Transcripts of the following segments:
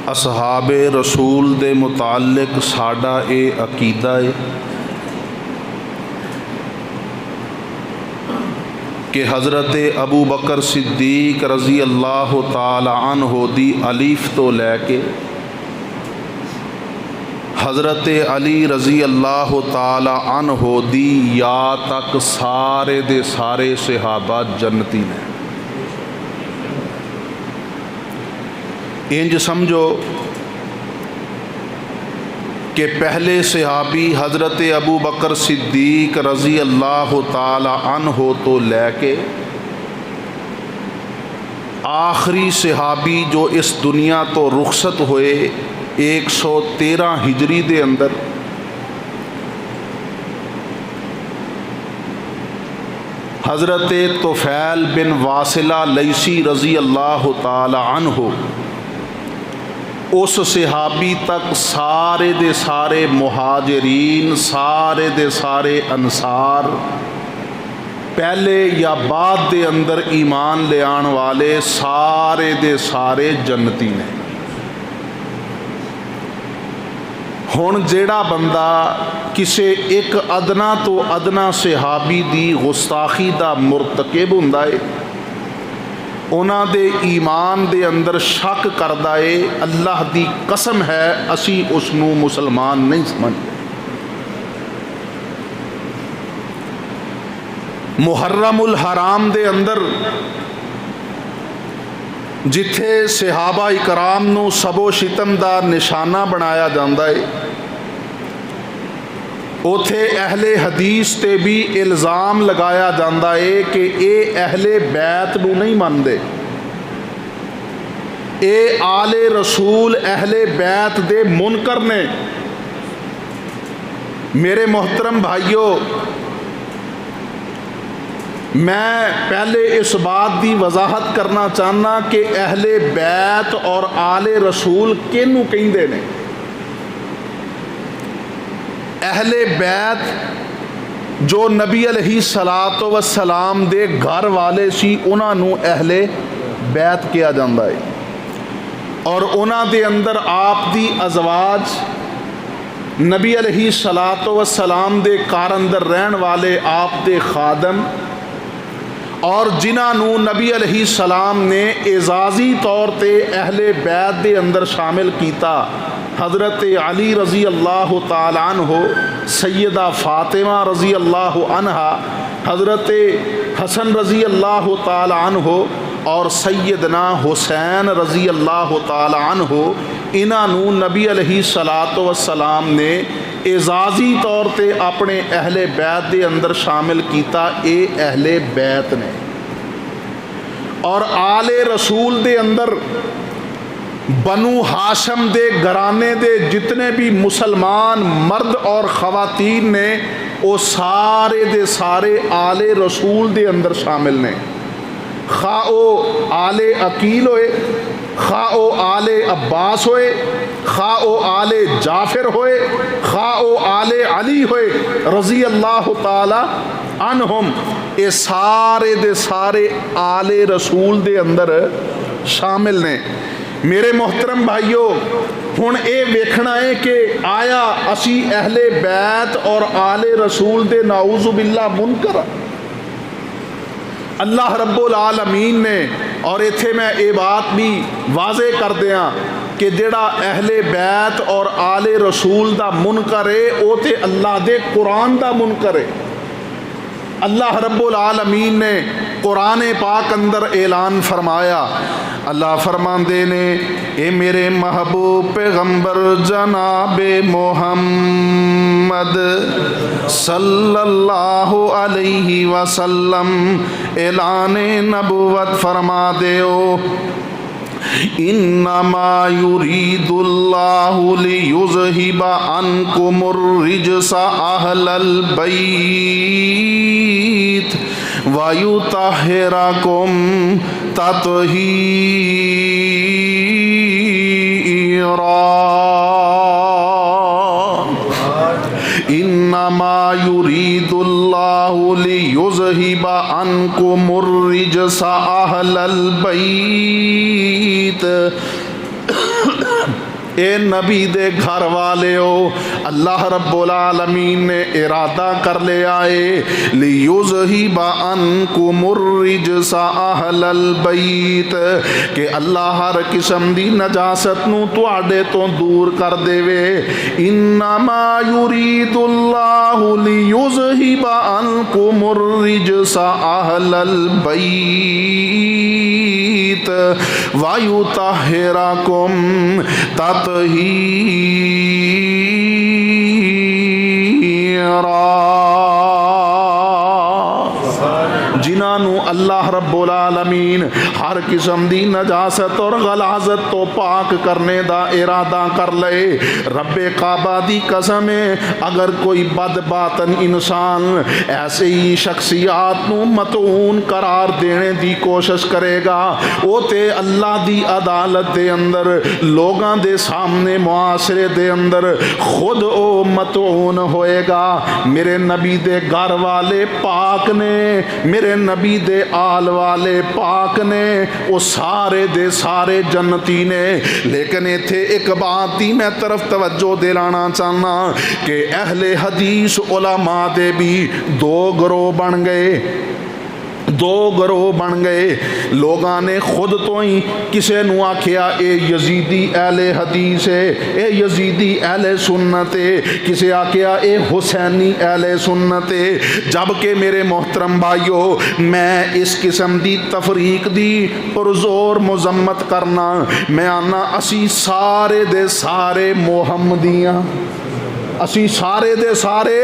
اصحاب رسول دے متعلق ساڈا اے عقیدہ ہے کہ حضرت ابو بکر صدیق رضی اللہ تعالی عنہ دی الف تو لے کے حضرت علی رضی اللہ تعالی عنہ دی یا تک سارے دے سارے صحابہ جنتی نے۔ انج سمجھو کہ پہلے صحابی حضرت ابو بکر صدیق رضی اللہ تعالی عنہ تو لے کے آخری صحابی جو اس دنیا تو رخصت ہوئے 113 ہجری دے اندر حضرت طفیل بن واصلہ لیثی رضی اللہ تعالی عنہ، اس صحابی تک سارے دے سارے مہاجرین، سارے دے سارے انصار، پہلے یا بعد دے اندر ایمان لے آن والے سارے دے سارے جنتی نے۔ ہن جیڑا بندہ کسے ایک ادنا تو ادنا صحابی دی گستاخی دا مرتکب ہوندا ہے، انہاں دے ایمان دے اندر شک کردا ہے، اللہ دی قسم ہے اسی اس نو مسلمان نہیں سمجھتے۔ محرم الحرام دے اندر جتھے صحابہ اکرام نو سب و شتم دا نشانہ بنایا جاندا ہے، اوتھے اہل حدیث تے بھی الزام لگایا جاندا ہے کہ اے اہل بیت نو نہیں مندے، اے آل رسول اہل بیت دے منکر نے۔ میرے محترم بھائیو، میں پہلے اس بات دی وضاحت کرنا چاہنا کہ اہل بیت اور آل رسول کینوں کہندے نے۔ اہل بیت جو نبی علیہ الصلوۃ والسلام دے گھر والے سی، انہاں نو اہل بیت کیا جاندا ہے، اور انہاں دے اندر آپ دی ازواج، نبی علیہ الصلوۃ والسلام دے گھر اندر رہن والے آپ دے خادم، اور جنہاں نو نبی علیہ السلام نے اعزازی طور تے اہل بیت دے اندر شامل کیتا، حضرت علی رضی اللہ تعالی عنہ، سیدہ فاطمہ رضی اللہ عنہا، حضرت حسن رضی اللہ تعالی عنہ اور سیدنا حسین رضی اللہ تعالی عنہ، انہاں نو نبی علیہ الصلوۃ والسلام نے اعزازی طور تے اپنے اہل بیت دے اندر شامل کیتا، اے اہل بیت نے۔ اور آل رسول دے اندر بنو ہاشم دے گھرانے دے جتنے بھی مسلمان مرد اور خواتین نے، وہ سارے دے سارے آل رسول دے اندر شامل نے، خواہ او آل عقیل ہوئے، خواہ او آل عباس ہوئے، خواہ او آل جعفر ہوئے، خواہ او آل علی ہوئے رضی اللہ تعالی عنہم، یہ سارے دے سارے آل رسول دے اندر شامل نے۔ میرے محترم بھائیو، ہن اے ویکھنا ہے کہ آیا اسی اہل بیت اور آل رسول دے نعوذ باللہ منکر؟ اللہ رب العالمین نے، اور ایتھے میں اے بات بھی واضح کر دیاں کہ جڑا اہل بیت اور آل رسول دا منکر ہے، او تے اللہ دے قرآن دا منکر ہے۔ اللہ رب العالمین نے قرآن پاک اندر اعلان فرمایا، اللہ فرماندے نے، اے میرے محبوب پیغمبر جناب محمد صلی اللہ علیہ وسلم اعلان نبوت فرما دیو، انما یرید اللہ لیذہب عنکم الرجس اہل البیت وَيُطَهِّرَكُمْ تَطْهِيرًا انما یرید اللہ لیذہب عنکم الرجس اہل البیت اے نبی دے گھر والے ہو، اللہ رب العالمین نے ارادہ کر لیا ہے لیذہب عنکم الرجس اہل البیت، کہ اللہ ہر قسم دی نجاست نو تواڈے تو دور کر دے وے۔ انما یرید اللہ لیذہب عنکم الرجس اہل البیت وَيُطَهِّرَكُمْ تَطْهِيرًا۔ جنہاں نو اللہ رب العالمین ہر قسم دی نجاست اور غلاظت تو پاک کرنے دا ارادہ کر لے، رب کعبہ دی قسم ہے اگر کوئی بد باطن انسان ایسے ہی شخصیات نو متعون قرار دینے دی کوشش کرے گا، وہ تے اللہ دی عدالت دے اندر لوگاں دے سامنے معاشرے دے اندر خود او متعون ہوئے گا۔ میرے نبی دے گھر والے پاک نے، میرے نبی دے آل والے پاک نے، وہ سارے دے سارے جنتی نے۔ لیکن ایتھے ایک بات دی میں طرف توجہ دلانا چاہنا کہ اہل حدیث علماء دے بھی دو گروہ بن گئے، لوگاں نے خود تو ہی کسے نو آکھیا اے یزیدی اہل حدیث ہے، اے یزیدی اہل سنت ہے، کسے آکھیا اے حسینی اہل سنت ہے، جبکہ میرے محترم بھائیو میں اس قسم دی تفریق دی پرزور مذمت کرنا، میں آنا اسی سارے دے سارے محمدیاں، اسی سارے دے سارے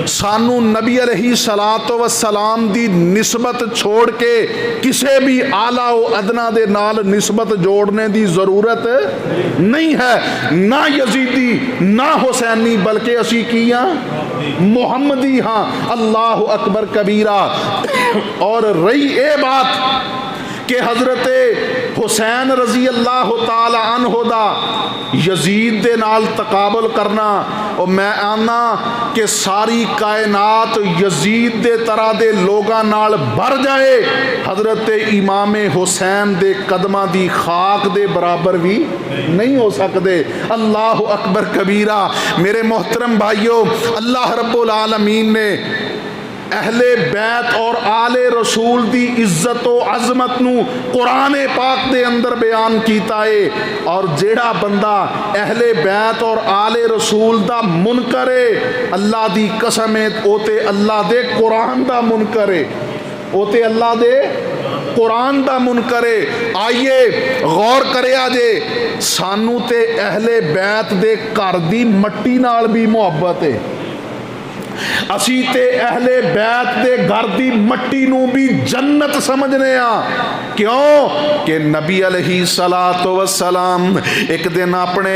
سانو نبی علیہ الصلوۃ والسلام دی نسبت چھوڑ کے کسے بھی اعلیٰ و ادنا دے نال نسبت جوڑنے دی ضرورت نہیں ہے، نہ یزیدی نہ حسینی، بلکہ اسی کیاں محمدی ہاں۔ اللہ اکبر کبیرہ۔ اور رہی اے بات کہ حضرت حسین رضی اللہ تعالی عنہ دا یزید دے نال تقابل کرنا، اور میں آنا کہ ساری کائنات یزید دے طرح دے لوگاں نال بھر جائے، حضرت امام حسین دے قدمہ دی خاک دے برابر بھی نہیں ہو سکتے۔ اللہ اکبر کبیرہ۔ میرے محترم بھائیو، اللہ رب العالمین نے اہل بیت اور آل رسول دی عزت و عظمت نو قرآن پاک دے اندر بیان کیتا ہے، اور جیڑا بندہ اہل بیت اور آل رسول دا منکر ہے، اللہ دی قسم ہے او تے اللہ دے قرآن دا منکر ہے، او تے اللہ دے قرآن دا منکر ہے۔ آئیے غور کرے آجے، سانو تے اہل بیت دے گھر دی مٹی نال بھی محبت ہے، اسی تے اہل بیت دے گھر دی مٹی نو بھی جنت سمجھنے ہاں۔ کیوں کہ نبی علیہ الصلوۃ والسلام ایک دن اپنے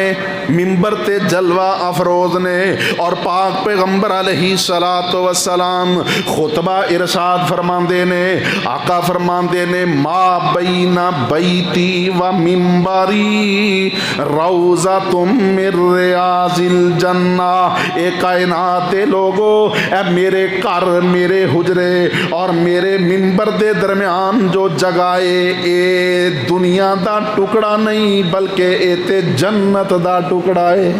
منبر تے جلوہ افروز نے اور پاک پیغمبر علیہ الصلوۃ والسلام خطبہ ارشاد فرماندے نے، آقا فرماندے نے ما بین بیتی و منبری روضۃ من ریاض الجنہ۔ اے کائنات دے لوگو، اے میرے گھر، میرے حجرے اور میرے منبر دے درمیان جو جگہ ہے، اے دنیا دا ٹکڑا نہیں بلکہ اے تے جنت دا ٹکڑا ہے۔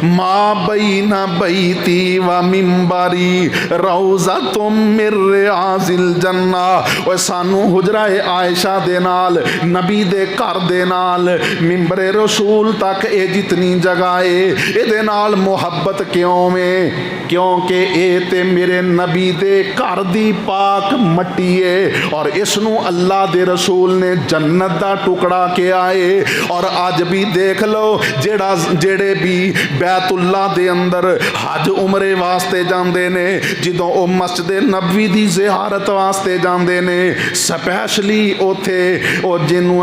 ما بین بیتی و منبری روضۃ من ریاض الجنہ۔ اور سانو حجرہ عائشہ دے نال، نبی دے گھر دے نال، منبر رسول تک اے جتنی جگہ ہے، اے دے نال محبت کیوں میں؟ کیونکہ اے تے میرے نبی دے گھر دی پاک مٹی ہے، اور اس نو اللہ دے رسول نے جنت دا ٹکڑا کیا ہے۔ اور آج بھی دیکھ لو جڑے بھی بیت اللہ دے اندر حج عمرے واسطے جاندے نے، جدوں او مسجد نبوی دی زیارت واسطے جاندے نے، سپیشلی اوتھے او جنوں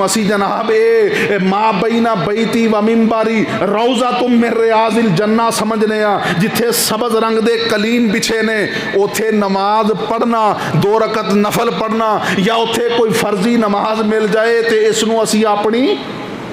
اسی جناب ما بین بیتی و منبری روضۃ من ریاض الجنہ سمجھنے ہاں، جتھے سبز رنگ دے قلین بچھے نے، اوتھے نماز پڑھنا، 2 رکعت نفل پڑھنا، یا اوتھے کوئی فرضی نماز مل جائے تے اس نو اسی اپنی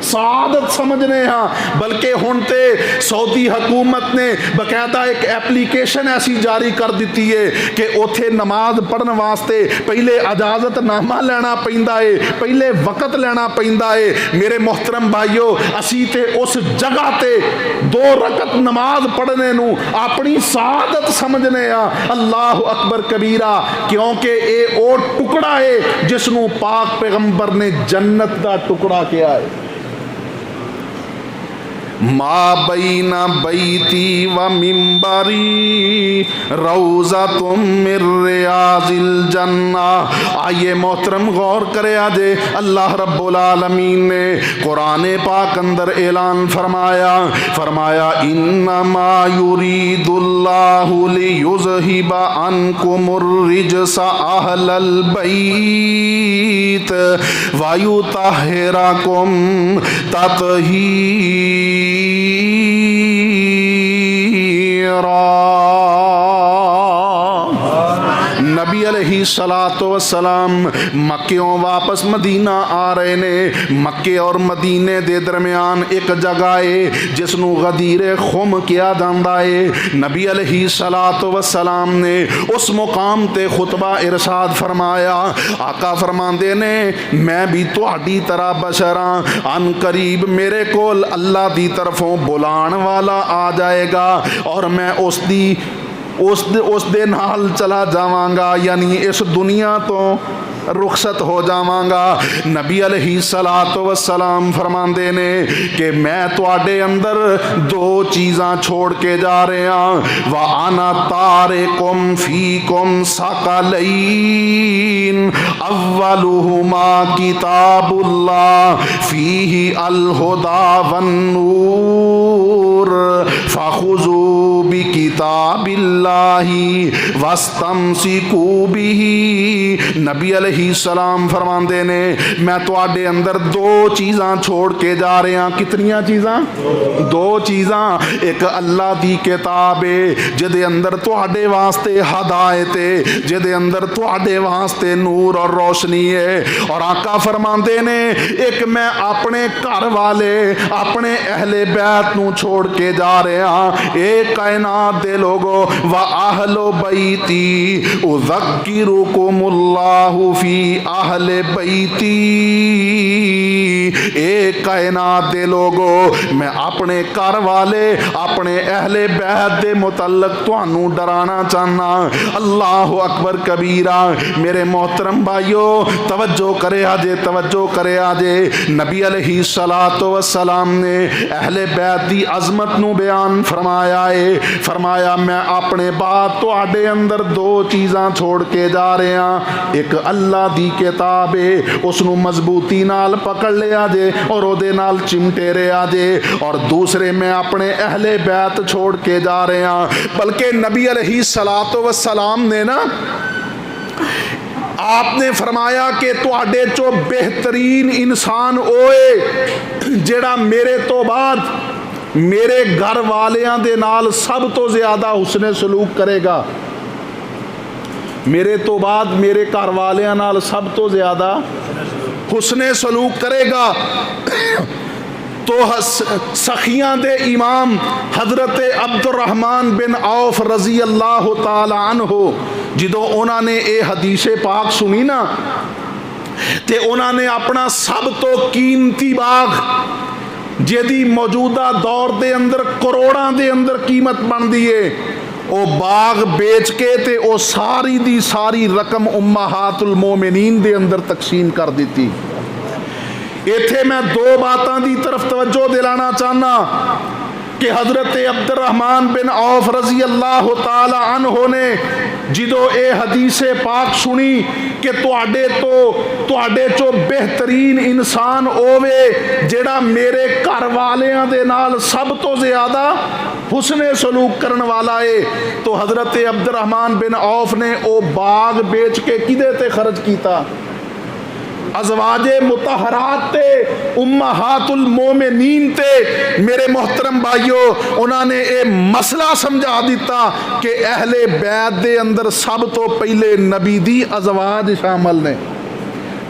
سعادت سمجھنے ہاں، بلکہ ہن تے سعودی حکومت نے باقاعدہ ایک ایپلیکیشن ایسی جاری کر دیتی ہے کہ اوتھے نماز پڑھن واسطے پہلے اجازت نامہ لینا پیندا ہے، پہلے وقت لینا پیندا ہے۔ میرے محترم بھائیو، اسی تے اس جگہ تے 2 رکعت نماز پڑھنے نو اپنی سعادت سمجھنے ہاں۔ اللہ اکبر کبیرہ، کیونکہ اے او ٹکڑا ہے جس نو پاک پیغمبر نے جنت دا ٹکڑا کیا ہے۔ ما بین بیتی و منبری روضۃ من ریاض الجنہ۔ آئیے محترم غور کرے آجے، اللہ رب العالمین نے قرآن پاک اندر اعلان فرمایا انما یرید اللہ لیذہب عنکم الرجس اہل البیت ویطہرکم تطہیرا۔ نبی علیہ الصلوۃ والسلام مکیوں واپس مدینہ آ رہے نے۔ مکے اور مدینے دے درمیان ایک جگہ ہے جس نو غدیر خم کیا جاندا ہے۔ نبی علیہ الصلوۃ والسلام نے اس مقام تے خطبہ ارشاد فرمایا، آقا فرماندے نے میں بھی تہاڈی طرح بشر ہاں، ان قریب میرے کول اللہ دی طرفوں بلان والا آ جائے گا اور میں اس دے نال چلا جاواں گا، یعنی اس دنیا تو رخصت ہو جاواں گا۔ نبی علیہ الصلوۃ والسلام فرماندے نے کہ میں تواڈے اندر 2 چیزاں چھوڑ کے جا رہے ہاں، وَأَنَا تَارِكُمْ فِيكُمْ ثَقَلَيْنِ أَوَّلُهُمَا كِتَابُ اللَّهِ فِيهِ الْهُدَى وَالنُّورُ فَخُذُوا بِكِتَابِ اللَّهِ وَاسْتَمْسِكُوا بِهِ۔ نبی علیہ السلام فرماندے نے میں تواڈے اندر 2 چیزاں چھوڑ کے جا رہے ہاں۔ کتنیاں چیزاں؟ 2 چیزاں۔ ایک اللہ دی کتاب ہے جدے اندر تواڈے واسطے ہدایت ہے، جدے اندر تواڈے واسطے نور اور روشنی ہے، اور آقا فرماندے نے ایک میں اپنے گھر والے اپنے اہل بیت نو چھوڑ کے جا رہے ہاں۔ اے کائنات دے لوگو، وَأَهْلُ بَيْتِي أُذَكِّرُكُمُ اللَّهُ فی اہل بیتی۔ اے کائنات دے لوگو، میں اپنے گھر والے اپنے اہل بیت دے متعلق تانوں ڈرانا چاہنا۔ اللہ اکبر کبیرہ۔ میرے محترم بھائیو توجہ کرے آجے، توجہ کرے آجے۔ نبی علیہ الصلوۃ والسلام نے اہل بیت دی عظمت نو بیان فرمایا ہے، فرمایا میں اپنے بعد تواڈے اندر 2 چیزاں چھوڑ کے جا رہے ہاں۔ ایک اللہ دی کتاب ہے، اس نو مضبوطی نال پکڑ لیا جے اور او دے نال چمٹے رہیا جے، اور دوسرے میں اپنے اہل بیت چھوڑ کے جا رہے ہاں۔ بلکہ نبی علیہ الصلوۃ والسلام نے نا آپ نے فرمایا کہ تواڈے چو بہترین انسان اوے جیڑا میرے تو بعد میرے گھر والیاں دے نال سب تو زیادہ حسن سلوک کرے گا، میرے تو بعد میرے گھر والیاں نال سب تو زیادہ حسن سلوک کرے گا۔ تو سخیاں دے امام حضرت عبد الرحمن بن عوف رضی اللہ تعالی عنہ جدو انہوں نے اے حدیث پاک سنی نا تے انہوں نے اپنا سب تو قیمتی باغ جدی موجودہ دور دے اندر کروڑاں دے اندر قیمت بن دیئے، او باغ بیچ کے تے او ساری دی ساری رقم امہات المومنین دے اندر تقسیم کر دیتی۔ ایتھے میں 2 باتاں دی طرف توجہ دلانا چاہنا کہ حضرت عبد الرحمن بن عوف رضی اللہ تعالی عنہ نے جدو اے حدیث پاک سنی کہ تواڈے چو بہترین انسان اوے جیڑا میرے گھر والیاں دے نال سب تو زیادہ حسن سلوک کرن والا ہے، تو حضرت عبد الرحمن بن عوف نے او باغ بیچ کے کدے تے خرچ کیتا؟ ازواج مطہرات تے، امہات المومنین تے۔ میرے محترم بھائیو انہوں نے اے مسئلہ سمجھا دیتا کہ اہل بیت دے اندر سب تو پہلے نبی دی ازواج شامل نے،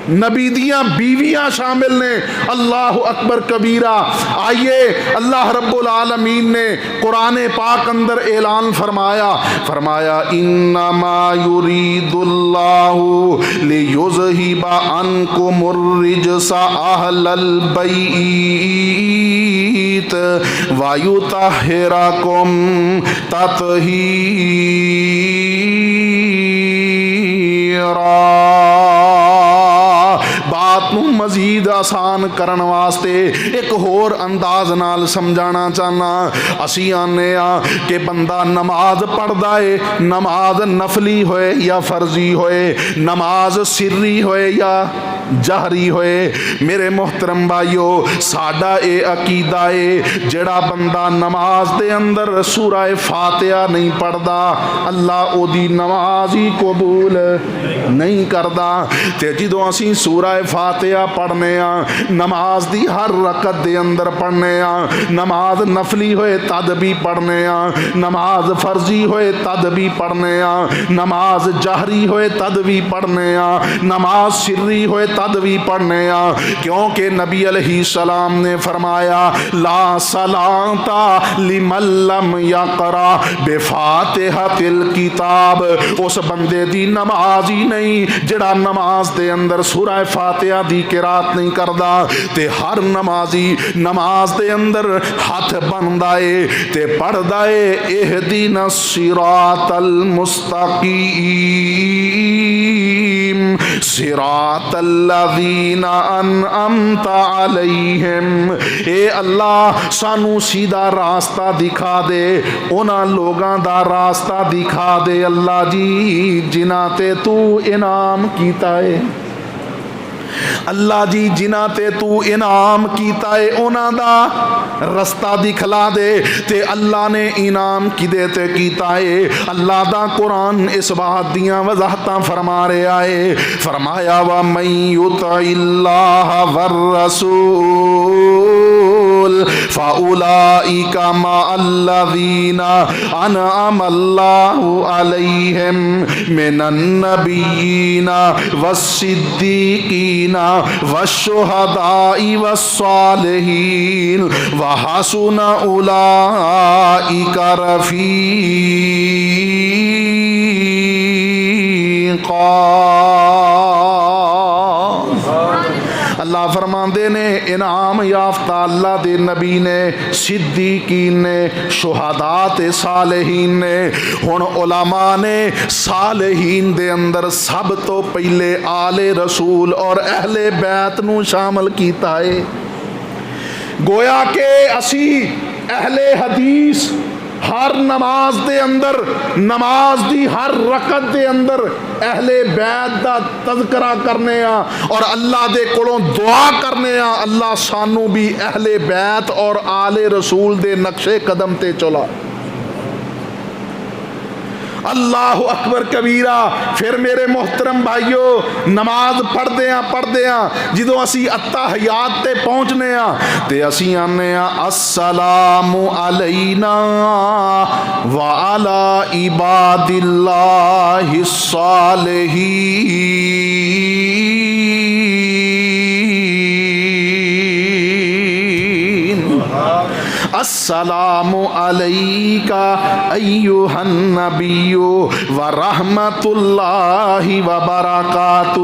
نبی دیاں بیویاں شامل نے۔ اللہ اکبر کبیرہ۔ آئیے اللہ رب العالمین نے قرآن پاک اندر اعلان فرمایا انما یرید اللہ لیذہب عنکم الرجس اہل البیت ویطہرکم تطہیرا۔ بات نو مزید آسان کرن واسطے ایک ہور انداز نال سمجھانا چاہنا۔ اسی آنے کہ بندہ نماز پڑھدا ہے، نماز نفلی ہوئے یا فرضی ہوئے، نماز سری ہوئے یا جہری ہوئے، میرے محترم بھائیو ساڈا اے عقیدہ ہے جڑا بندہ نماز دے اندر سورہ فاتحہ نہیں پڑھدا اللہ او دی نماز ہی قبول نہیں کردا۔ تے جدوں اسی سورہ فاتحہ پڑھنے نماز دی ہر رکعت دے اندر پڑھنے، نماز نفلی ہوئے تد بھی پڑھنے، نماز فرضی ہوئے تد بھی پڑھنے، نماز جہری ہوئے تد بھی پڑھنے، نماز سری ہوئے تد بھی پڑھنے، کیونکہ نبی علیہ السلام نے فرمایا لا صلاۃ لمن لم یقرأ بفاتحۃ الکتاب، اس بندے دی نماز ہی نہیں جڑا نماز دے اندر سورہ فاتحہ دی قرات نہیں کردا۔ تے ہر نمازی نماز دے اندر ہاتھ بندا ہے تے پڑھدا ہے اہدنا الصراط المستقیم صراط الذین انعمت علیہم۔ اے اللہ سانو سیدھا راستہ دکھا دے، انہاں لوگاں دا راستہ دکھا دے اللہ جی جنہاں تے تو انعام کیتا ہے۔ اللہ جی جنہاں تے تو انعام کیتا ہے انہاں دا رستہ دکھلا دے۔ تے اللہ نے انعام کدے تے کیتا ہے؟ اللہ دا قرآن اس بات دیاں وضاحتاں فرما رہا ہے، فرمایا وَمَن يُطِعِ اللَّهَ وَالرَّسُولَ فَأُولَئِكَ مَعَ الَّذِينَ أَنْعَمَ اللَّهُ عَلَيْهِمْ مِنَ النَّبِيِّينَ وَالصِّدِّيقِينَ والشهداء والصالحين وحسن أولئك رفيقا۔ اللہ فرماندے نے انعام یافتہ اللہ دے نبی نے، صدیقین نے، شہداء تے صالحین نے۔ ہن علماء نے صالحین دے اندر سب تو پہلے آل رسول اور اہل بیت نو شامل کیتا ہے۔ گویا کہ اسی اہل حدیث ہر نماز دے اندر، نماز دی ہر رکعت دے اندر اہل بیت دا تذکرہ کرنے اور اللہ دے کولوں دعا کرنے اللہ سانو بھی اہل بیت اور آل رسول دے نقشے قدم تے چلا۔ اللہ اکبر کبیرہ۔ پھر میرے محترم بھائیو نماز پڑھدے ہیں جدوں اسی التحیات تے پہنچنے تے اسی آنے السلام علینا وعلی عباد اللہ الصالحین۔ السلام علیکہ ایہا النبی ورحمت اللہ وبرکاتہ۔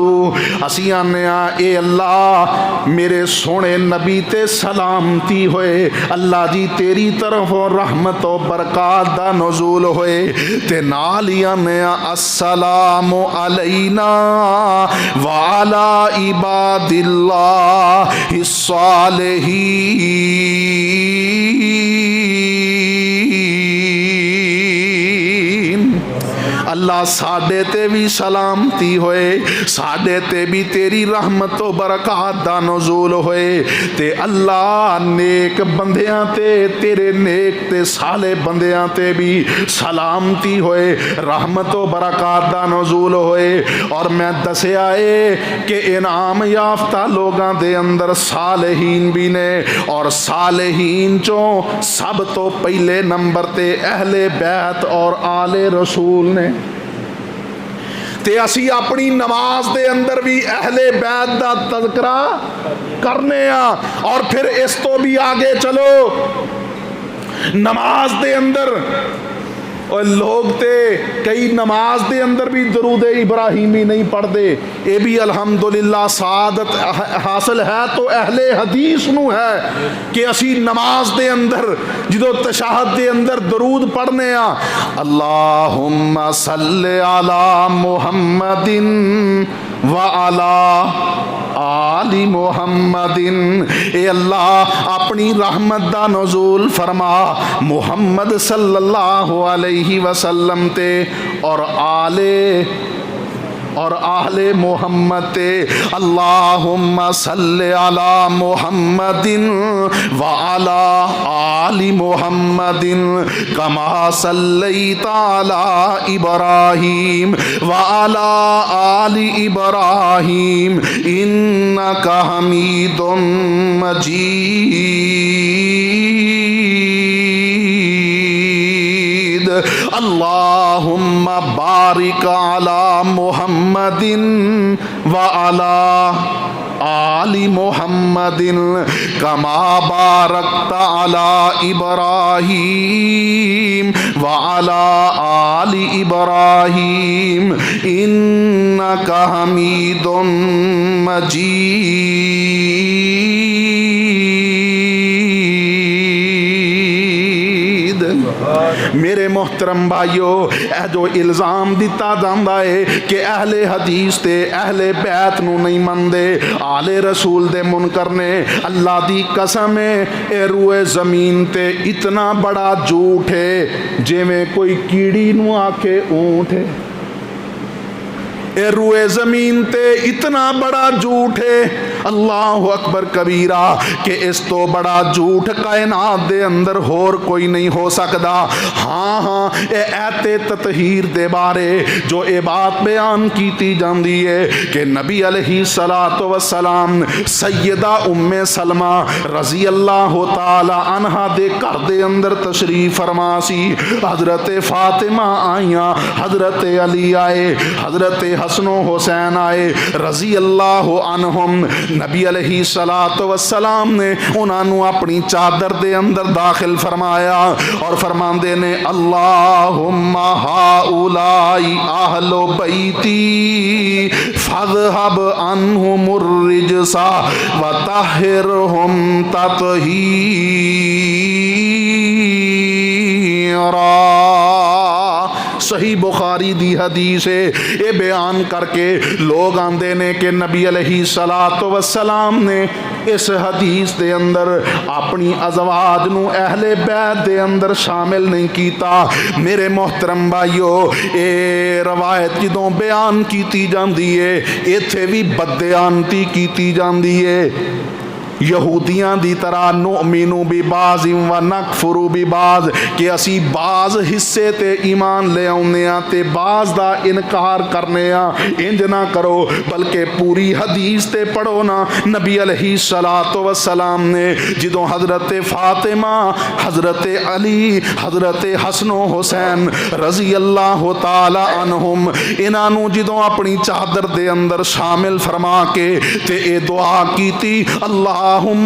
اسی آنے اے اللہ میرے سونے نبی تے سلامتی ہوئے، اللہ جی تیری طرف رحمت و برکات دا نزول ہوئے۔ تے نال ہی آنے السلام علینا وعلی عباد اللہ الصالحین۔ اللہ ساڈے تے بھی سلامتی ہوئے، ساڈے تے بھی تیری رحمت و برکات دا نزول ہوئے۔ تے اللہ نیک بندیاں تے تیرے نیک تے صالح بندیاں تے بھی سلامتی ہوئے، رحمت و برکات دا نزول ہوئے۔ اور میں دسیا ہے کہ انعام یافتہ لوگاں دے اندر صالحین بھی نے، اور صالحین چوں سب تو پہلے نمبر تے اہل بیت اور آل رسول نے۔ تے اسی اپنی نماز دے اندر بھی اہل بیت دا تذکرہ کرنے اور پھر اس تو بھی آگے چلو نماز دے اندر اور لوگ تے کئی نماز دے اندر بھی درود ابراہیمی نہیں پڑھ دے، اے بھی الحمدللہ سعادت حاصل ہے تو اہل حدیث نو ہے کہ اسی نماز دے اندر جدو تشہد دے اندر درود پڑھنے اللہم صلی علی محمد وعلی آل محمد، اے اللہ اپنی رحمت دا نزول فرما محمد صلی اللہ علیہ وسلم تے اور آل محمد تے، اللہم صلی علی محمد وعلی آل محمد کما صلیت علی ابراہیم وعلی آل ابراہیم انک حمید مجید، اللہم بارک علی محمد وعلی آل محمد کما بارکت علی ابراہیم وعلی آل ابراہیم انک حمید مجید۔ میرے محترم بھائیو، اے جو الزام دیتا جاندا ہے کہ اہل حدیث تے اہل بیت نو نہیں مندے، آل رسول دے منکر نے، اللہ دی قسم ہے اے روئے زمین تے اتنا بڑا جھوٹ ہے جویں کوئی کیڑی نو آکھے اونٹ ہے۔ اے روئے زمین تے اتنا بڑا جھوٹ ہے، اللہ اکبر کبیرہ، کہ اس تو بڑا جھوٹ کائنات دے اندر ہور کوئی نہیں ہو سکدا۔ ہاں اے ایت تطہیر دے بارے جو اے بات بیان کیتی جاندی ہے کہ نبی علیہ السلام سیدہ ام سلمہ رضی اللہ تعالی عنہ دے گھر دے اندر تشریف فرما سی، حضرت فاطمہ آئیاں، حضرت علی آئے، حضرت حسن و حسین آئے رضی اللہ عنہم، نبی علیہ السلام نے انہاں نو اپنی چادر دے اندر داخل فرمایا اور فرماندے نے اللہم ہؤلاء اہل بیتی فاذھب عنہم الرجس وطہرہم تطہیرا۔ صحیح بخاری دی حدیث ہے، یہ بیان کر کے لوگ آندے نے کہ نبی علیہ السلام نے اس حدیث دے اندر اپنی ازواج نو اہل بیت دے اندر شامل نہیں کیتا۔ میرے محترم بھائیو، اے روایت جدوں بیان کیتی جاندی ہے ایتھے بھی بددیانتی کیتی جاندی ہے، یہودیاں دی طرح نؤمنو ببعض و نکفرو ببعض، کہ اسی بعض حصے تے ایمان لے آؤنے تے بعض دا انکار کرنے انج نہ کرو بلکہ پوری حدیث تے پڑھو نا۔ نبی علیہ السلام نے جدوں حضرت فاطمہ، حضرت علی، حضرت حسن و حسین رضی اللہ تعالی عنہم انہاں نو جدوں اپنی چادر دے اندر شامل فرما کے تے اے دعا کیتی، اللہم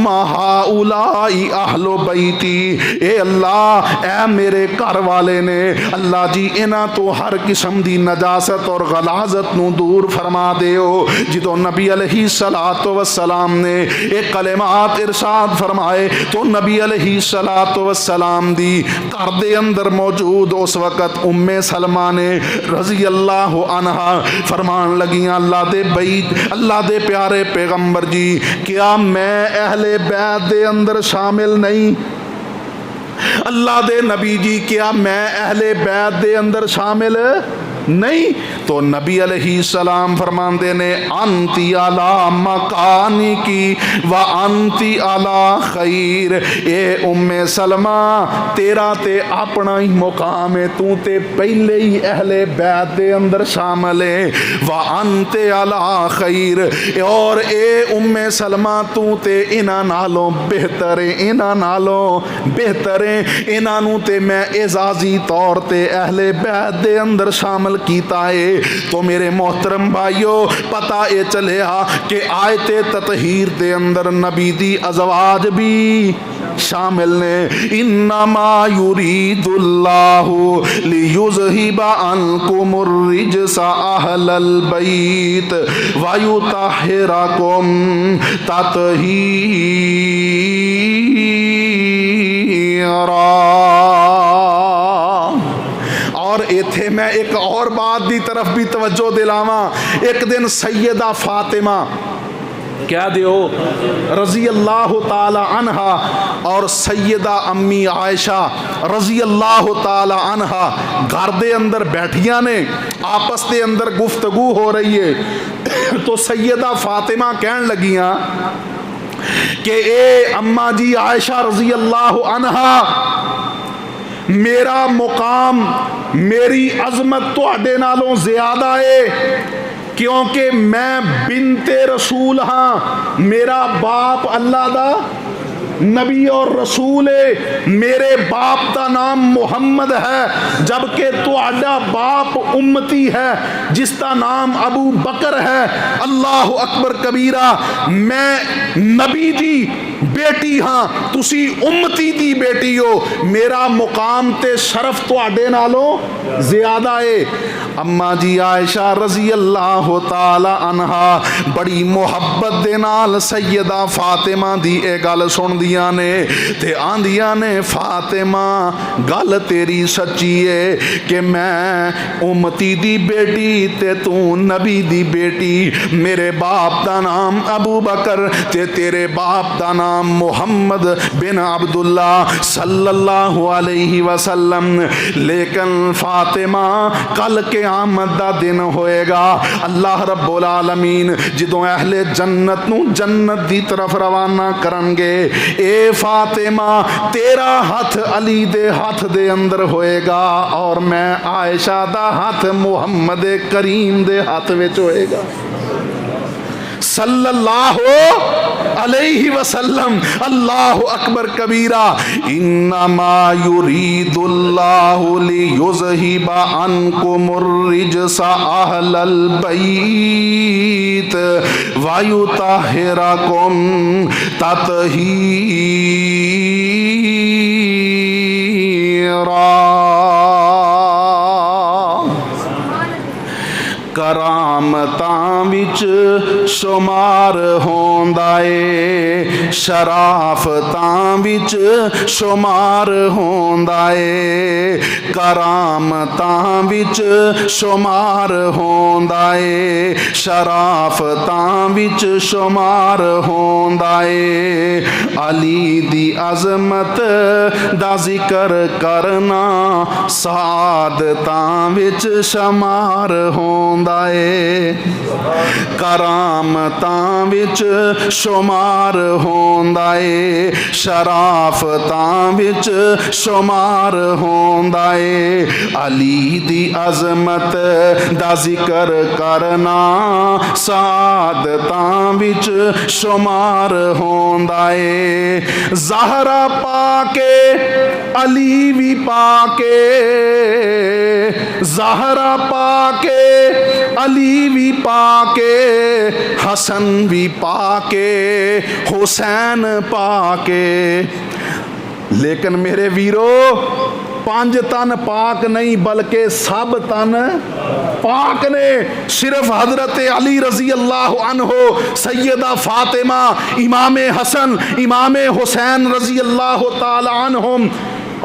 ہؤلاء اہل بیتی، اے اللہ اے میرے گھر والے نے، اللہ جی انہاں تو ہر قسم دی نجاست اور غلاظت نو دور فرما دیو۔ جدو نبی علیہ السلام نے ایک کلمات ارشاد فرمائے تو نبی علیہ السلام دی گھر دے اندر موجود اس وقت ام سلمہ نے رضی اللہ عنہا فرمان لگیاں، اللہ دے بیت، اللہ دے پیارے پیغمبر جی، کیا میں اہل بیت دے اندر شامل نہیں؟ اللہ دے نبی جی کیا میں اہل بیت دے اندر شامل نہیں؟ تو نبی علیہ السلام فرماندے نے انتی علی مکانی کی و انتی علی خیر، اے ام سلمہ تیرا تے اپنا ہی مقام ہے، تو تے پہلے ہی اہل بیت دے اندر شامل ہے، و انت علی خیر، اور اے ام سلمہ تو تے انہاں نالوں بہتر ہے، انہاں نالوں بہتر ہے، انہاں نو تے میں اعزازی طور تے اہل بیت دے اندر شامل کیتا ہے۔ تو میرے محترم بھائیو پتہ اے چلیا کہ آیت تطہیر دے اندر نبی دی ازواج بھی شامل نے۔ انما یرید اللہ لیذہب عنکم الرجس اہل البیت ویطہرکم تطہیرا۔ اور ایتھے میں ایک اور بات دی طرف بھی توجہ دلاواں۔ ایک دن سیدہ فاطمہ کیا دیو رضی اللہ تعالی عنہا اور سیدہ امی عائشہ رضی اللہ تعالی عنہا گھر دے اندر بیٹھیاں نے، آپس دے اندر گفتگو ہو رہی ہے۔ تو سیدہ فاطمہ کہن لگیاں کہ اے اماں جی عائشہ رضی اللہ عنہا، میرا مقام میری عظمت تواڈے نالوں زیادہ ہے، کیونکہ میں بنت رسول ہاں، میرا باپ اللہ دا نبی اور رسول ہے، میرے باپ دا نام محمد ہے، جبکہ تہاڈا باپ امتی ہے جس دا نام ابو بکر ہے۔ اللہ اکبر کبیرہ، میں نبی دی بیٹی ہاں، تسی امتی دی بیٹی ہو، میرا مقام تے شرف تہاڈے نالوں زیادہ ہے۔ اماں جی عائشہ رضی اللہ تعالی عنہا بڑی محبت دے نال سیدہ فاطمہ دی اے گل سن دیاں نے تے آندیاں نے فاطمہ گل تیری سچی ہے کہ میں امتی دی بیٹی تے تو نبی دی بیٹی، میرے باپ دا نام ابو بکر تے تیرے باپ دا نام محمد بن عبداللہ صلی اللہ علیہ وسلم۔ لیکن فاطمہ کل قیامت دا دن ہوئے گا، اللہ رب العالمین جدوں اہل جنت نو جنت دی طرف روانہ کرن گے، اے فاطمہ تیرا ہاتھ علی دے ہاتھ دے اندر ہوئے گا اور میں عائشہ دا ہاتھ محمد کریم دے ہاتھ وچ ہوئے گا صلی اللہ علیہ وسلم۔ اللہ اکبر کبیرہ۔ انما یرید اللہ لیذہب عنکم الرجس اہل البیت ویطہرکم تطہیرا۔ کرامتاں وچ شمار ہوندا اے، شرافتاں وچ شمار ہوندا اے، کرامتاں وچ شمار ہوندا اے، شرافتاں وچ شمار ہوندا اے۔ علی دی عظمت دا ذکر کرنا سعادتاں وچ شمار ہوندا اے، کرامتاں وچ شمار ہوندا اے، شرافتاں وچ شمار ہوندا اے۔ علی دی عظمت دا ذکر کرنا سعادتاں وچ شمار ہوندا اے۔ زہرا پا کے علی وی پا کے، زہرا پا کے علی بھی پا کے، حسن بھی پا کے، حسین پا کے۔ لیکن میرے ویرو پانچ تن پاک نہیں بلکہ سب تن پاک نے۔ صرف حضرت علی رضی اللہ عنہ، سیدہ فاطمہ، امام حسن، امام حسین رضی اللہ تعالی عنہم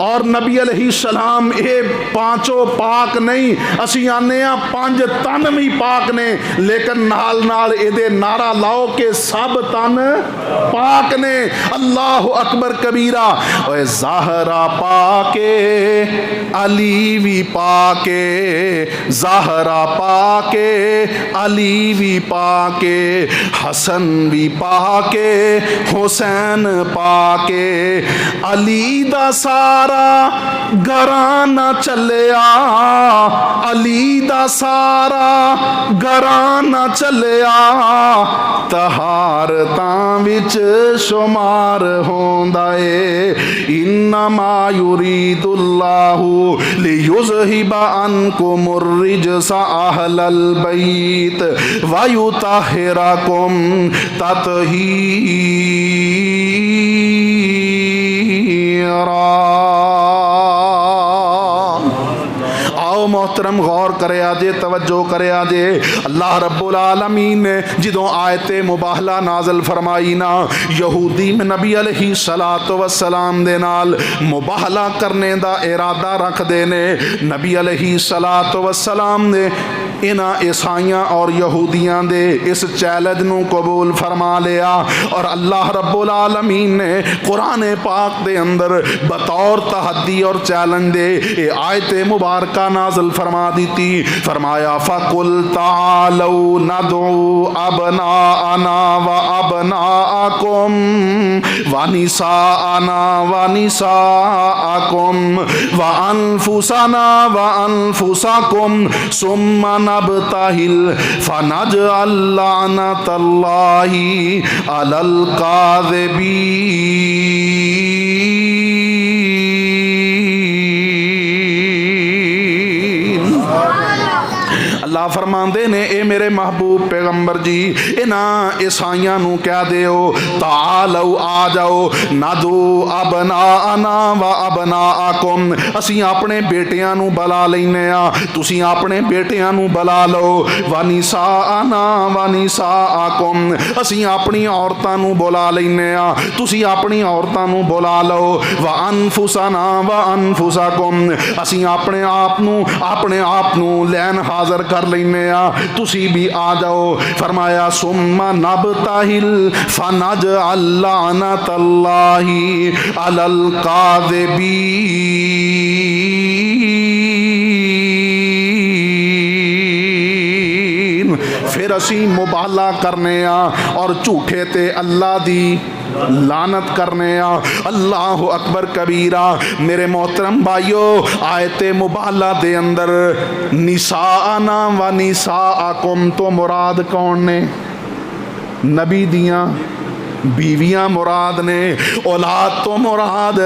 اور نبی علیہ السلام، اے پانچوں پاک نہیں، اسی آنے ہاں پانچ تن بھی پاک نے، لیکن نال نال اے دے نعرہ لاؤ کہ سب تن پاک نے۔ اللہ اکبر کبیرہ۔ اے زہرا پا کے علی بھی پا کے، زہرا پا کے علی بھی پا کے، حسن بھی پا کے حسین پا کے علی دا سارا گھرانہ چلیا علی دا سارا گھرانہ چلیا طہارتاں وچ شمار ہوندا اے انما یرید اللہ لیذہب عنکم الرجس اہل البیت ویطہرکم تطہیرا۔ آؤ محترم غور کرے آجے، توجہ کرے آجے، اللہ رب العالمین نے جدوں آیت مباہلہ نازل فرمائی نا یہودی میں نبی علیہ السلام دے نال مباہلہ کرنے دا ارادہ رکھ دینے، نبی علیہ السلام نے انہاں عیسائیاں اور یہودیاں دے اس چیلنج نو قبول فرما لیا، اور اللہ رب العالمین نے قرآن پاک دے اندر بطور تحدی اور چیلنج دے اے آیت مبارکہ نازل فرما دیتی، فرمایا فَقُلْ تَعَالَوْا نَدْعُوا أَبْنَاءَنَا وَأَبْنَاءَكُمْ وَنِسَاءَنَا وَنِسَاءَكُمْ وَأَنفُسَنَا وَأَنفُسَكُمْ ثُمَّ نَبْتَهِلْ فَنَجْعَلْ لَعْنَةَ اللَّهِ عَلَى الْكَاذِبِينَ۔ اللہ فرماندے نے اے میرے محبوب پیغمبر جی انہاں عیسائیاں نو کہہ دیو تعالو آ جاؤ ندو ابناءنا و ابناءکم، اسی اپنے بیٹیاں نو بلا لینے آ، تسی اپنے بیٹیاں نو بلا لو، ونساءنا ونساءکم، اسی اپنی عورتاں نو بلا لینے آ، تسی اپنی عورتاں نو بلا لو، وانفسنا وانفسکم، اسی اپنے آپ نو لین حاضر کر لینے آ، تسی بھی آ جاؤ۔ فرمایا ثم نبتہل فنجعل لعنت اللہ علی الکاذبین۔ پھر اسی مبالغہ کرنے آ اور جھوٹے تے اللہ دی لعنت کرنے آ۔ اللہ اکبر کبیرہ۔ میرے محترم بھائیو آیت مباہلہ دے اندر نساءنا و نساءکم تو مراد کون نے؟ نبی دیاں بیویاں مراد نے، اولاد تو مراد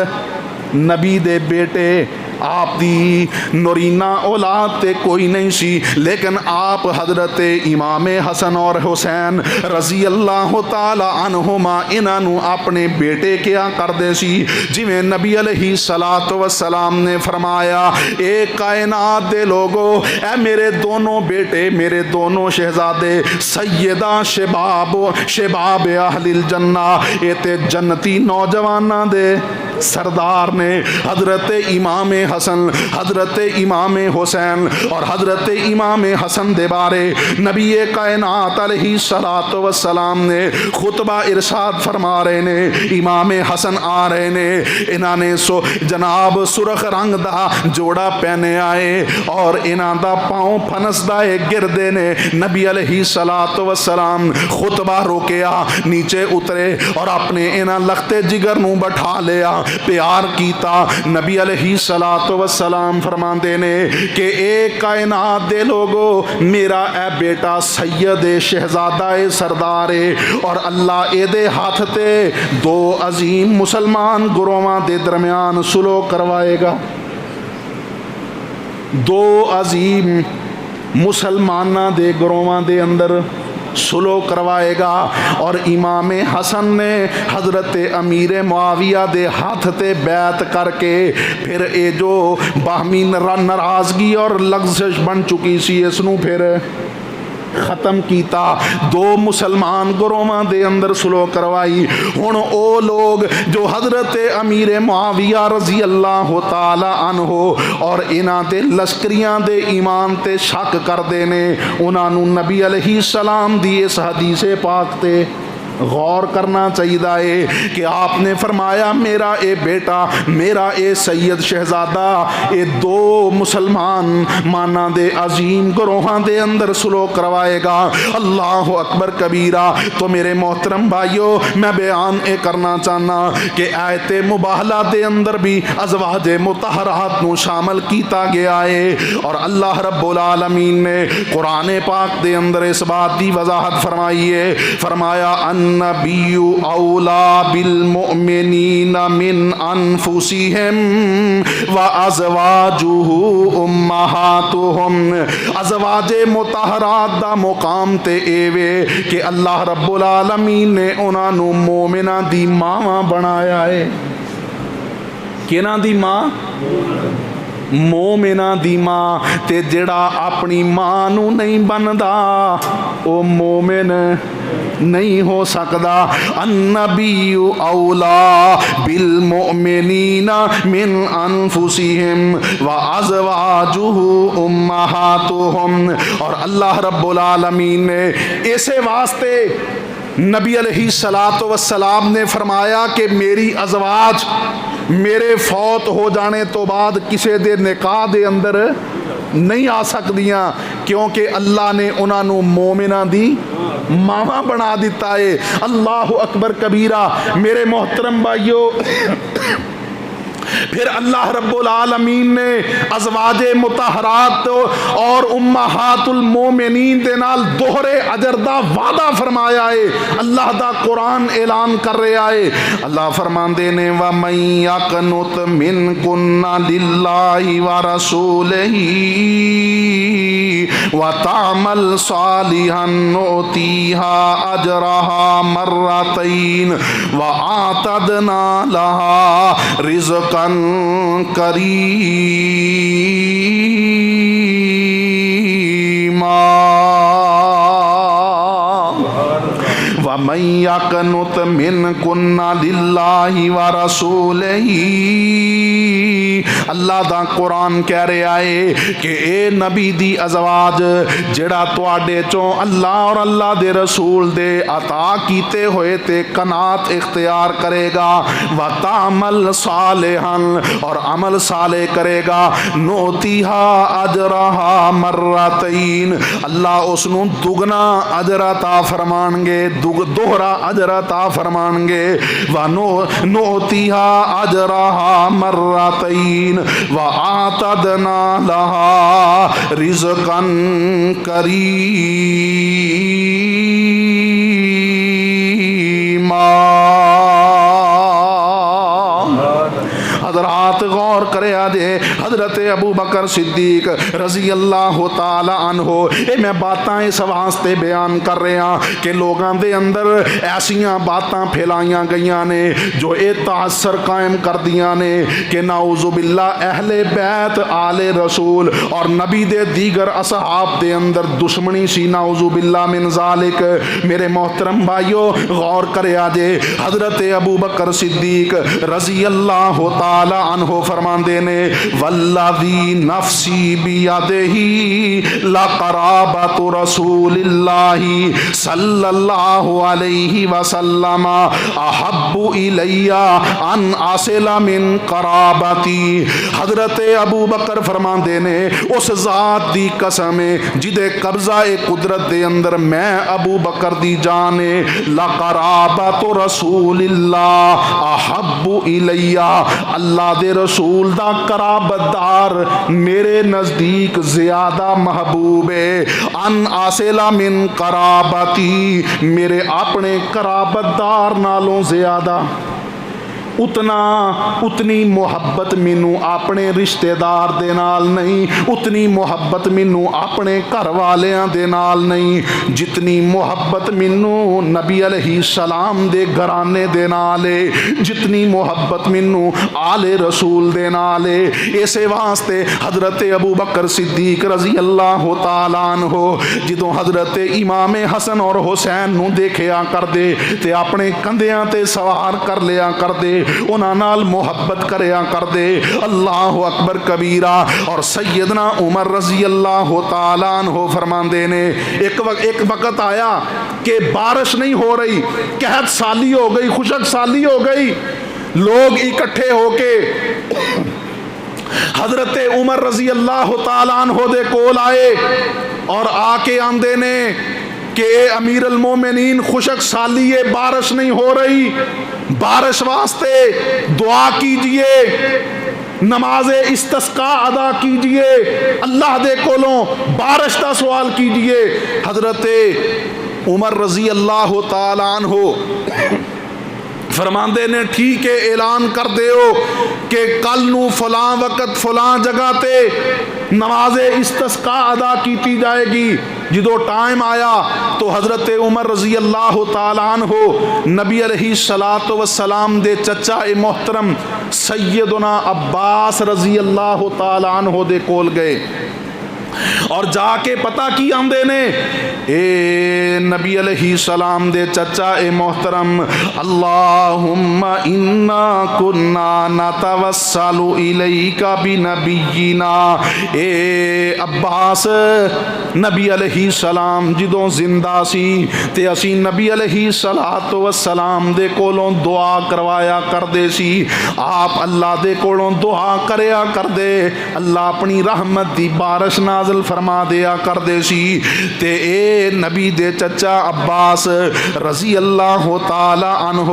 نبی دے بیٹے، آپ دی نورینہ اولاد تے کوئی نہیں سی، لیکن آپ حضرت امام حسن اور حسین رضی اللہ تعالی عنہما انہاں نو اپنے بیٹے کیا کر دے سی، جویں نبی علیہ السلام نے فرمایا اے کائنات دے لوگو، اے میرے دونوں بیٹے، میرے دونوں شہزادے سیدہ شباب اہل الجنہ، اے تے جنتی نوجواناں دے سردار نے، حضرت امام حسن، حضرت امام حسین اور حضرت امام حسن دے بارے نبی کائنات علیہ السلام نے خطبہ ارشاد فرما رہے نے، امام حسن آ رہے نے، انہاں نے جناب سرخ رنگ دا جوڑا پہنے آئے اور انہاں دا پاؤں پھنسدا ہے گردے نے، نبی علیہ السلام خطبہ روکیا، نیچے اترے اور اپنے انہاں لختے جگر نو بٹھا لیا، پیار کیتا۔ نبی علیہ السلام فرماندے نے کہ اے کائنات دے لوگو، میرا اے بیٹا سید شہزادہ سردار ہے، اور اللہ اے دے ہاتھ تے دو عظیم مسلمان گروہاں دے درمیان سلو کروائے گا، دو عظیم مسلمانہ دے گروہاں دے اندر سلو کروائے گا، اور امام حسن نے حضرت امیر معاویہ دے ہاتھ تے بیعت کر کے پھر اے جو باہمی ناراضگی اور لغزش بن چکی سی اس نو پھر ختم کیتا، دو مسلمان گروہاں دے اندر سلو کروائی۔ ہن او لوگ جو حضرت امیر معاویہ رضی اللہ تعالی عنہ اور انہاں دے لشکریاں دے ایمان تے شک کر دے نے، انہاں نو نبی علیہ السلام دی اس حدیث پاک تے غور کرنا چاہیے کہ آپ نے فرمایا میرا اے بیٹا، میرا اے سید شہزادہ، اے دو مسلمان مانا دے عظیم گروہاں دے اندر سلوک کروائے گا۔ اللہ اکبر کبیرہ۔ تو میرے محترم بھائیو، میں بیان اے کرنا چاہنا کہ آیت مباہلہ دے اندر بھی ازواج مطہرات نو شامل کیتا گیا ہے، اور اللہ رب العالمین نے قرآن پاک دے اندر اس بات دی وضاحت فرمائی ہے۔ فرمایا النبی اولا بالمؤمنین من انفسہم وازواجہ امہاتہم۔ ازواج مطہرات دا مقام تے ایوے کہ اللہ رب العالمین نے انہاں نو مومنہ دی ماں بنایا ہے۔ کینا دی ماں؟ مومنہ دی ماں۔ تے جڑا اپنی ماں نو نہیں بندا او مومن نہیں ہو سکدا۔ النبی اولا بالمؤمنین من انفسہم وازواجہ امہاتہم۔ اور اللہ رب العالمین نے اسے واسطے نبی علیہ السلام نے فرمایا کہ میری ازواج میرے فوت ہو جانے تو بعد کسی دے نکاح دے اندر نہیں آ سکدیاں، کیونکہ اللہ نے انہاں نو مومنہ دی ماما بنا دیتا ہے۔ اللہ اکبر کبیرہ۔ میرے محترم بھائیو، پھر اللہ رب العالمین نے ازواج مطہرات اور امہات المومنین دے نال دوہرے اجر دا وعدہ فرمایا ہے۔ اللہ دا قرآن اعلان کر رہا ہے۔ اللہ فرماندے نے وَمَن يَقْنُتْ مِنكُنَّ لِلَّهِ وَرَسُولِهِ وَتَعْمَلْ صَالِحًا نُؤْتِيهَا أَجْرَهَا مَرَّتَيْنِ وَأَعْتَدْنَا لَهَا رِزْقًا کریما۔ وَمَن يَقْنُتْ مِنكُنَّ لِلَّهِ وَرَسُولِهِ۔ اللہ دا قرآن کہہ رہا ہے کہ اے نبی دی ازواج، جڑا تواڈے چوں اللہ اور اللہ دے رسول دے عطا کیتے ہوئے تے قناعت اختیار کرے گا، وَتَعْمَلْ صَالِحًا، اور عمل صالح کرے گا، نُؤْتِيهَا أَجْرَهَا مَرَّتَيْنِ، اللہ اس نو دگنا اجر عطا فرمان گے، دوہرا اجر عطا فرمان گے، وَنُؤْتِيهَا أَجْرَهَا مَرَّتَيْنِ وَأَعْتَدْنَا لَهَا رِزْقًا كَرِيمًا۔ حضرات غور کرے آجے، حضرت ابو بکر صدیق رضی اللہ تعالی عنہ، میں باتاں اس واسطے بیان کر رہے ہیں کہ لوگاں دے اندر ایسیاں باتاں پھیلائیاں گئیاں نے جو اے تعصر قائم کر دیاں نے کہ نعوذ باللہ اہل بیت آل رسول اور نبی دے دیگر اصحاب دے اندر دشمنی سی، نعوذ باللہ من ذالک۔ میرے محترم بھائیو غور کرے آجے، حضرت ابو بکر صدیق رضی اللہ تعالی عنہ فرماندے نے والذی نفسی بیدہ لقرابت رسول اللہ صلی اللہ علیہ وسلم احب الی ان اصل من قرابتی۔ حضرت ابو بکر فرماندے نے اس ذات دی قسم جدے قبضہ قدرت دے اندر میں ابو بکر دی جانے لقرابت رسول اللہ احب الی، اللہ دے رسول دا قرابت دار میرے نزدیک زیادہ محبوب ہے، ان آسلا من قرابتی، میرے اپنے قرابت دار نالوں زیادہ، اتنی محبت مینوں اپنے رشتہ دار دے نال نہیں، اتنی محبت مینوں اپنے گھر والیاں دے نال نہیں جتنی محبت مینوں نبی علیہ السلام دے گھرانے دے نال ہے، جتنی محبت مینوں آل رسول دے نال ہے۔ اسے واسطے حضرت ابو بکر صدیق رضی اللہ تعالیٰ عنہ جدوں حضرت امام حسن اور حسین نو دیکھیا کر دے تے اپنے کندھیاں تے سوار کر لیا کر دے، انہاں نال محبت کریا کر دے. اللہ اکبر کبیرہ. اور سیدنا عمر رضی اللہ تعالیٰ عنہ فرماندے نے ایک وقت آیا کہ بارش نہیں ہو رہی, قحط سالی ہو گئی, خشک سالی ہو گئی. لوگ اکٹھے ہو کے حضرت عمر رضی اللہ تعالیٰ عنہ دے کول آئے اور آ کے آندے نے کہ اے امیر المومنین, خشک سالی ہے, بارش نہیں ہو رہی, بارش واسطے دعا کیجئے, نماز استسقاء ادا کیجئے, اللہ دے کولوں بارش دا سوال کیجئے. حضرت عمر رضی اللہ تعالیٰ عنہ فرماندے نے ٹھیک ہے, اعلان کر دیو کہ کل نو فلاں وقت فلاں جگہ تے نماز استسقاء ادا کیتی جائے گی. جدو ٹائم آیا تو حضرت عمر رضی اللہ تعالیٰ عنہ نبی علیہ الصلوۃ والسلام دے چچا محترم سیدنا عباس رضی اللہ تعالیٰ عنہ دے کول گئے اور جا کے پتہ کی آندے نے, اے نبی علیہ السلام دے چچا محترم, اللہم انا کننا نتوسل الیک بنبینا. اے عباس, نبی علیہ السلام جدوں زندہ سی تے اسی نبی علیہ الصلوۃ والسلام دے کولوں دعا کروایا کردے سی. آپ اللہ دے کولوں دعا کریا کردے, اللہ اپنی رحمت دی بارش نازل فرما دیا کردے سی. تے اے نبی دے چچا عباس رضی اللہ تعالی عنہ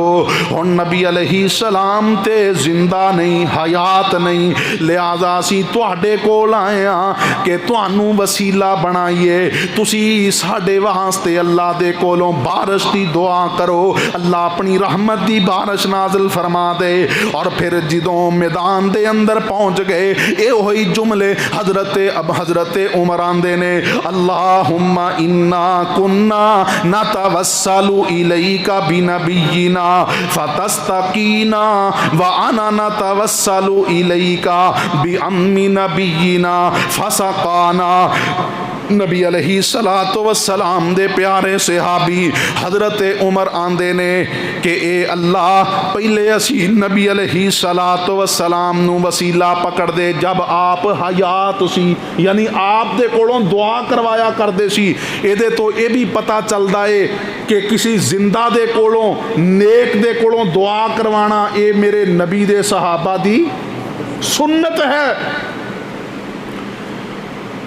ہن نبی علیہ السلام تے زندہ نہیں, حیات نہیں, لہذا سی تواڈے کول آئے ہاں کہ تانوں وسیلہ بنائیے, تسی ساڈے واسطے اللہ دے کولوں بارش دی دعا کرو, اللہ اپنی رحمت دی بارش نازل فرما دے. اور پھر جدوں میدان دے اندر پہنچ گئے, اے وہی جملے حضرت عمر آندے نے, اللہم انا کننا نتوسل الیک بنبینا فتستقینا وانا نتوسل الیک بعم نبینا فسقانا. نبی علیہ الصلوۃ والسلام دے پیارے صحابی حضرت عمر آندے نے کہ اے اللہ, پہلے اسی نبی علیہ الصلوۃ والسلام نو وسیلہ پکڑ دے جب آپ حیات سی, یعنی آپ دے کولوں دعا کروایا کردے سی. اے دے تو اے بھی پتہ چلدا ہے کہ کسی زندہ دے کولوں نیک دے کولوں دعا کروانا اے میرے نبی دے صحابہ دی سنت ہے.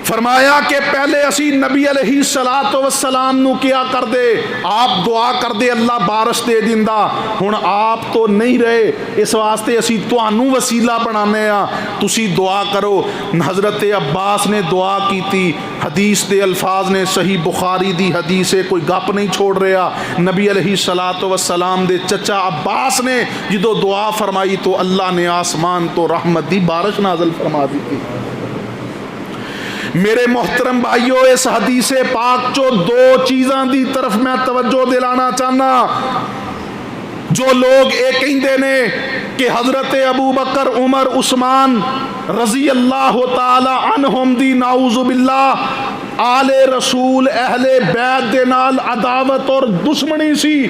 فرمایا کہ پہلے اسی نبی علیہ الصلوۃ والسلام نو کیا کر دے, آپ دعا کر دے اللہ بارش دے دیندا. ہن آپ تو نہیں رہے, اس واسطے اسی تانوں وسیلہ بنانے ہاں, تسی دعا کرو. حضرت عباس نے دعا کیتی, حدیث دے الفاظ نے, صحیح بخاری دی حدیث ہے, کوئی گپ نہیں چھوڑ رہا. نبی علیہ الصلوۃ والسلام دے چچا عباس نے جدو دعا فرمائی تو اللہ نے آسمان تو رحمت دی بارش نازل فرما دی تھی. میرے محترم بھائیو, اس حدیث پاک چو دو چیزاں دی طرف میں توجہ دلانا چاہنا. جو لوگ ایک کہندے نے کہ حضرت ابو بکر, عمر, عثمان رضی اللہ تعالی عنہم دی نعوذ باللہ آل رسول اہل بیت دے نال عداوت اور دشمنی سی,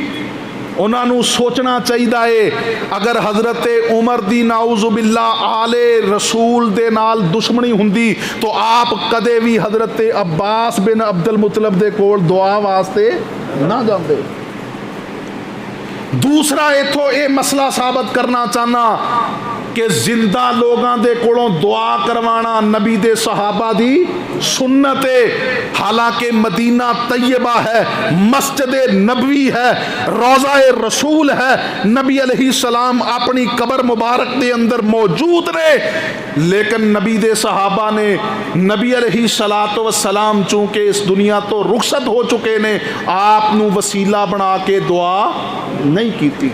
انہاں نو سوچنا چاہیے اگر حضرت عمر دی نعوذ باللہ آل رسول دے نال دشمنی ہوندی تو آپ کدے بھی حضرت عباس بن عبد المطلب دے کول دعا واسطے نہ جاندے. دوسرا ایتھو اے مسئلہ ثابت کرنا چاہنا کہ زندہ لوگاں دے کولوں دعا کروانا نبی دے صحابہ دی سنت ہے. حالانکہ مدینہ طیبہ ہے, مسجد نبوی ہے, روضہ رسول ہے, نبی علیہ السلام اپنی قبر مبارک دے اندر موجود رہے, لیکن نبی دے صحابہ نے نبی علیہ الصلوۃ والسلام چونکہ اس دنیا تو رخصت ہو چکے نے, آپ نو وسیلہ بنا کے دعا نہیں کیتی.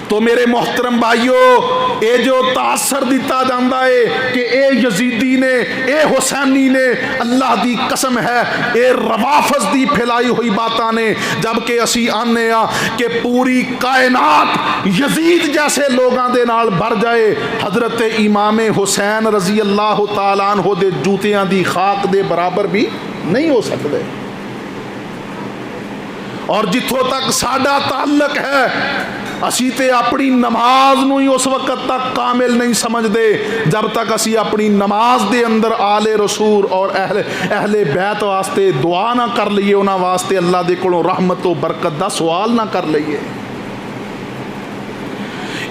تو میرے محترم بھائیو, اے جو تاثر دیتا جاندہ ہے کہ اے یزیدی نے, اے حسینی نے, اللہ دی قسم ہے اے روافظ دی پھیلائی ہوئی باتاں نے, جبکہ اسی آنے ہاں کہ پوری کائنات یزید جیسے لوگاں دے نال بھر جائے, حضرت امام حسین رضی اللہ تعالیٰ عنہ دے جوتیاں دی خاک دے برابر بھی نہیں ہو سکتے. اور جتھوں تک ساڈا تعلق ہے اسی تے اپنی نماز نو ہی اس وقت تک کامل نہیں سمجھ دے جب تک اسی اپنی نماز دے اندر آل رسول اور اہل بیت واسطے دعا نہ کر لئیے، انہاں واسطے اللہ دے کولوں رحمت و برکت دا سوال نہ کر لئیے۔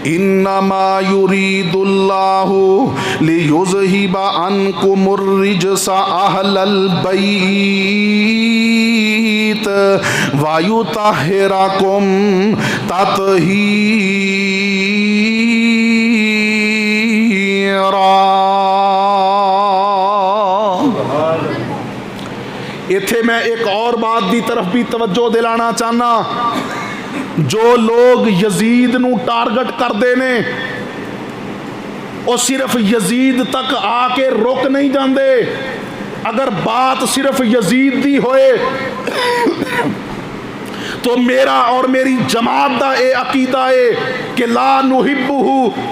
انما یرید اللہ لیذہب عنکم الرجس اہل البیت ویطہرکم تطہیرا۔ ایتھے میں ایک اور بات دی طرف بھی توجہ دلانا چاہنا، جو لوگ یزید نو ٹارگٹ کر دینے وہ صرف یزید تک آ کے رک نہیں جاندے۔ اگر بات صرف یزید دی ہوئے تو میرا اور میری جماعت دا اے عقیدہ ہے کہ لا نحبہ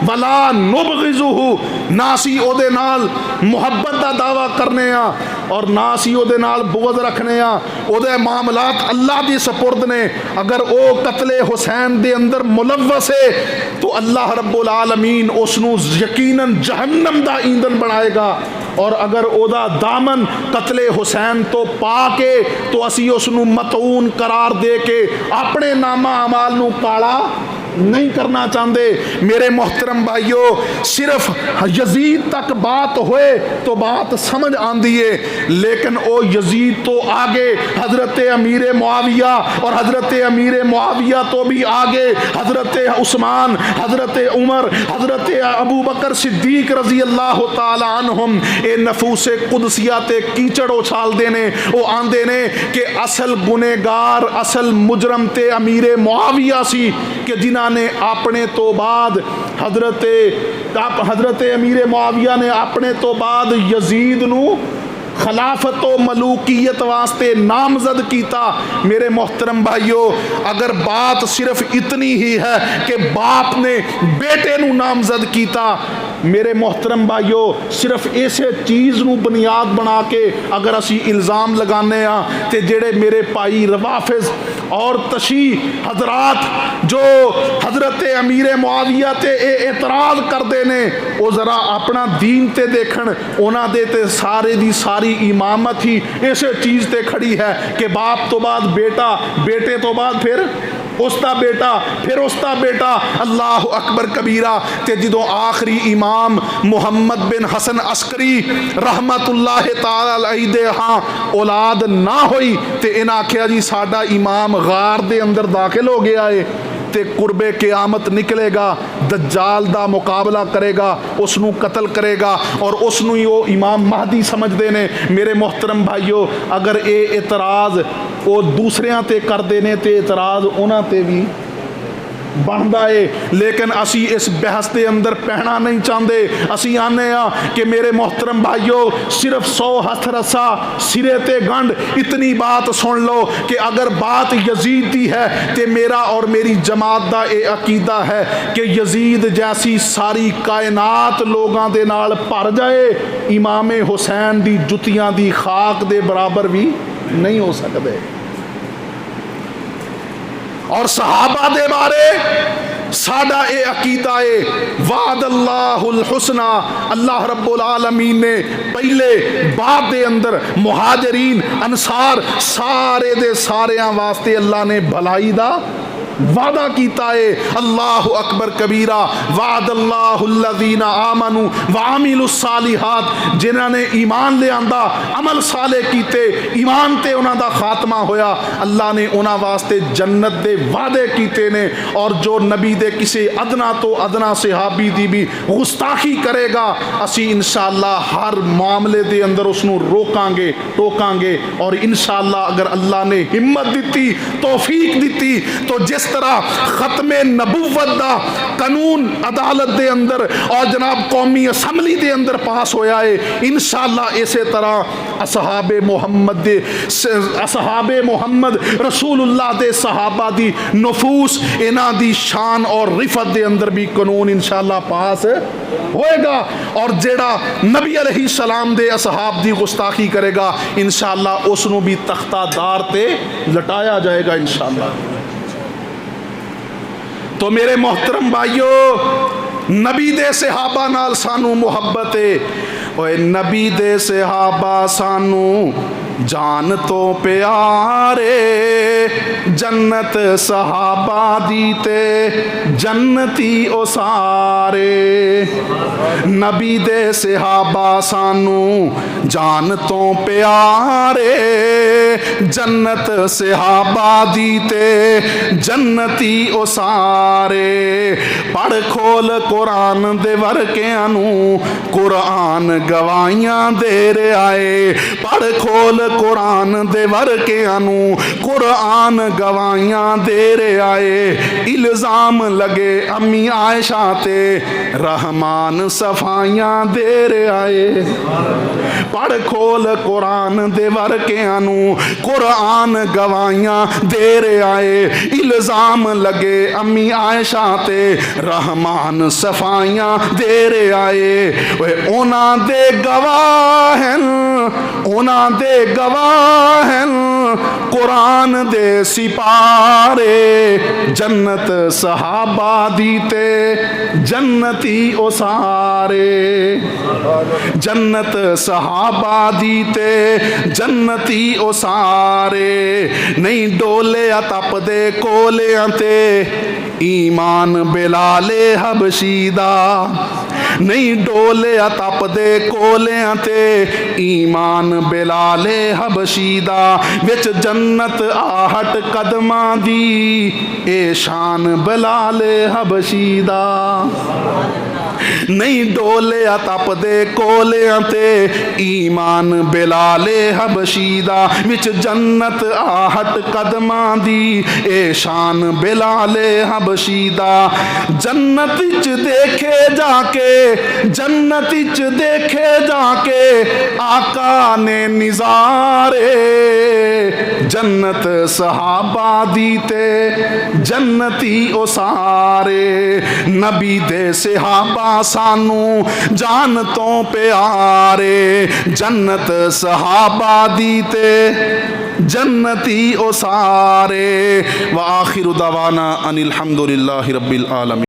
ولا نبغضہ، نہ اسی او دے نال محبت دا دعویٰ کرنے ہاں اور نہ اسی او دے نال بغض رکھنے ہاں۔ او دے معاملات اللہ دی سپرد نے، اگر او قتل حسین دے اندر ملوث ہے تو اللہ رب العالمین اس نو یقیناً جہنم دا ایندھن بنائے گا، اور اگر او دا دامن قتل حسین تو پا کے تو اسی اس نو مطعون قرار دے کے اپنے نامہ اعمال نو کالا نہیں کرنا چاہتے۔ میرے محترم بھائیو، صرف یزید تک بات ہوئے تو بات سمجھ آندی ہے، لیکن او یزید تو آگے حضرت امیر معاویہ، اور حضرت امیر معاویہ تو بھی آگے حضرت عثمان، حضرت عمر، حضرت ابو بکر صدیق رضی اللہ تعالی عنہم، اے نفوس قدسیہ تے کیچڑ اچھال دینے، او آندے نے کہ اصل گنہگار، اصل مجرم تے امیر معاویہ سی کہ جنہاں نے اپنے تو بعد حضرت امیر معاویہ نے اپنے تو بعد یزید نو خلافت و ملوکیت واسطے نامزد کیتا۔ میرے محترم بھائیو، اگر بات صرف اتنی ہی ہے کہ باپ نے بیٹے نو نامزد کیتا، میرے محترم بھائیو صرف ایسے چیز نو بنیاد بنا کے اگر اسی الزام لگانے ہاں تے جڑے میرے پائی روافظ اور تشیع حضرات جو حضرت امیر معاویہ تے اعتراض کر دینے، او ذرا اپنا دین تے دیکھن، اونا دے تے سارے دی ساری امامت ہی ایسے چیز تے کھڑی ہے کہ باپ تو بعد بیٹا، بیٹے تو بعد پھر استا بیٹا، پھر استا بیٹا، اللہ اکبر کبیرہ۔ تے جدوں آخری امام محمد بن حسن عسکری رحمت اللہ تعالی علیہ دے ہاں اولاد نہ ہوئی تے انہاں آکھیا جی ساڈا امام غار دے اندر داخل ہو گیا ہے تے قرب قیامت نکلے گا، دجال دا مقابلہ کرے گا، اس نو قتل کرے گا اور اس نو ہی وہ امام مہدی سمجھ دینے۔ میرے محترم بھائیو، اگر اے اعتراض وہ دوسریاں تے کر دینے تے اعتراض انہاں تے بھی بندا ہے، لیکن اسی اس بحث دے اندر پہنا نہیں چاہتے۔ اسی آنے ہاں کہ میرے محترم بھائیو، صرف 100 ہتھ رسا سرے تے گنڈ، اتنی بات سن لو کہ اگر بات یزید دی ہے تے میرا اور میری جماعت دا اے عقیدہ ہے کہ یزید جیسی ساری کائنات لوگاں دے نال بھر جائے، امام حسین دی جتیاں دی خاک دے برابر بھی نہیں ہو سکتے۔ اور صحابہ دے بارے ساڈا اے عقیدہ ہے، وعد اللہ الحسنہ، اللہ رب العالمین نے پہلے باب دے اندر مہاجرین انصار سارے دے ساریاں واسطے اللہ نے بھلائی دا وعدہ کیتا ہے۔ اللہ اکبر کبیرہ، وعد اللہ الذین آمنوا وعملوا الصالحات، جنہاں نے ایمان لے آندا، عمل صالح کیتے، ایمان تے انہاں دا خاتمہ ہویا، اللہ نے انہاں واسطے جنت دے وعدے کیتے نے۔ اور جو نبی دے کسی ادنا تو ادنا صحابی دی بھی گستاخی کرے گا، اسی انشاءاللہ ہر معاملے دے اندر اس نو روکاں گے، ٹوکاں گے، اور انشاءاللہ اگر اللہ نے ہمت دیتی، توفیق دیتی، تو جس طرح ختم نبوت دا قانون عدالت دے اندر اور جناب قومی اسمبلی دے اندر پاس ہویا ہے، انشاءاللہ اسی طرح اصحاب محمد رسول اللہ دے صحابہ دی نفوس انہاں دی شان اور رفت دے اندر بھی قانون انشاءاللہ پاس ہوئے گا، اور جیڑا نبی علیہ السلام دے اصحاب دی گستاخی کرے گا انشاءاللہ اس نو بھی تختہ دار تے لٹایا جائے گا انشاءاللہ۔ تو میرے محترم بھائیو نبی دے صحابہ نال سانو محبت ہے، اوے نبی دے صحابہ سانو جان تو پیارے، جنت صحابہ دیتے جنتی او سارے، نبی دے صحابہ سانو جان تو پیارے، جنت صحابہ دیتے جنتی او سارے، پڑھ کھول قرآن دے ورکیاں نو قرآن گوائیاں دے رہے آئے، پڑھ کھول قرآن دے ورکیاں نو قرآن گوائیاں دے رہے آئے، الزام لگے امی عائشہ تے رحمان صفائیاں دے رہے آئے، پڑھ کھول قرآن دے ورکیاں نو قرآن گوائیاں دے رہے آئے، الزام لگے امی عائشہ تے رحمان صفائیاں دے رہے آئے، اونا دے گواہن اونا دے گواہن قرآن دے سپارے، جنت صحابہ دیتے جنتی او سارے، جنت صحابہ دیتے جنتی او سارے، نہیں ڈولے تپ دے کولے تے ایمان بلال حبشی دا، نہیں ڈولے تپ دے کولے تے ایمان بلال حبشی دا، وچ جنت آہٹ قدماں دی اے شان بلال حبشی دا، نہیں ڈولے تپ دے کولے تے ایمان بلال حبشی دا، وچ جنت آہٹ قدماں دی اے شان بلال حبشی دا، جنت وچ دیکھے جا کے جنت وچ دیکھے جا کے آقا نے نظارے، جنت صحابہ دیتے جنتی او سارے، نبی دے صحابہ سانو جان تو پیارے، جنت صحابہ دیتے جنتی او سارے، وآخر دعوانا ان الحمدللہ رب العالمین۔